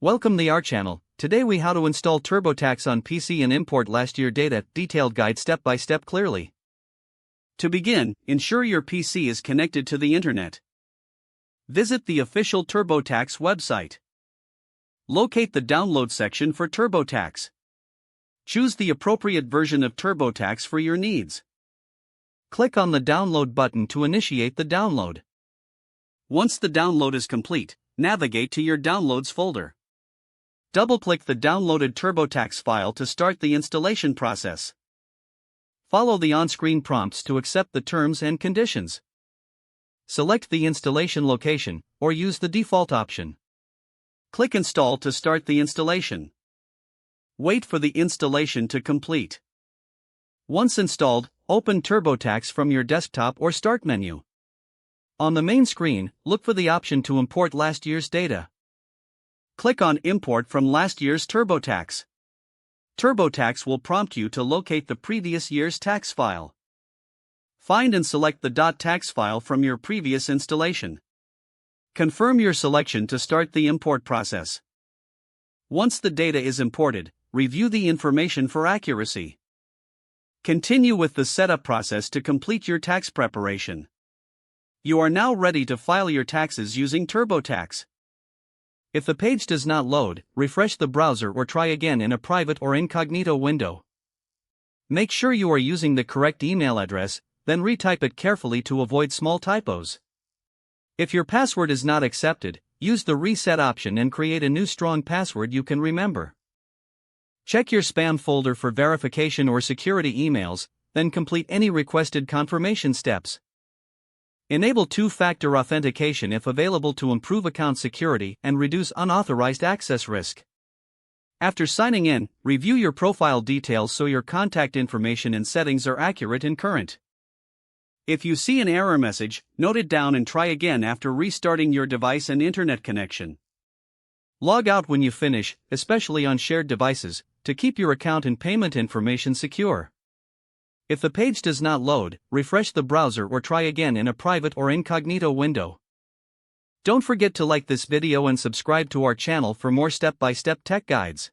Welcome to our channel. Today we how to install TurboTax on PC and import last year data, detailed guide step by step clearly. To begin, ensure your PC is connected to the internet. Visit the official TurboTax website. Locate the download section for TurboTax. Choose the appropriate version of TurboTax for your needs. Click on the download button to initiate the download. Once the download is complete, navigate to your downloads folder. Double-click the downloaded TurboTax file to start the installation process. Follow the on-screen prompts to accept the terms and conditions. Select the installation location, or use the default option. Click Install to start the installation. Wait for the installation to complete. Once installed, open TurboTax from your desktop or Start menu. On the main screen, look for the option to import last year's data. Click on Import from last year's TurboTax. TurboTax will prompt you to locate the previous year's tax file. Find and select the .tax file from your previous installation. Confirm your selection to start the import process. Once the data is imported, review the information for accuracy. Continue with the setup process to complete your tax preparation. You are now ready to file your taxes using TurboTax. If the page does not load, refresh the browser or try again in a private or incognito window. Make sure you are using the correct email address, then retype it carefully to avoid small typos. If your password is not accepted, use the reset option and create a new strong password you can remember. Check your spam folder for verification or security emails, then complete any requested confirmation steps. Enable two-factor authentication if available to improve account security and reduce unauthorized access risk. After signing in, review your profile details so your contact information and settings are accurate and current. If you see an error message, note it down and try again after restarting your device and internet connection. Log out when you finish, especially on shared devices, to keep your account and payment information secure. If the page does not load, refresh the browser or try again in a private or incognito window. Don't forget to like this video and subscribe to our channel for more step-by-step tech guides.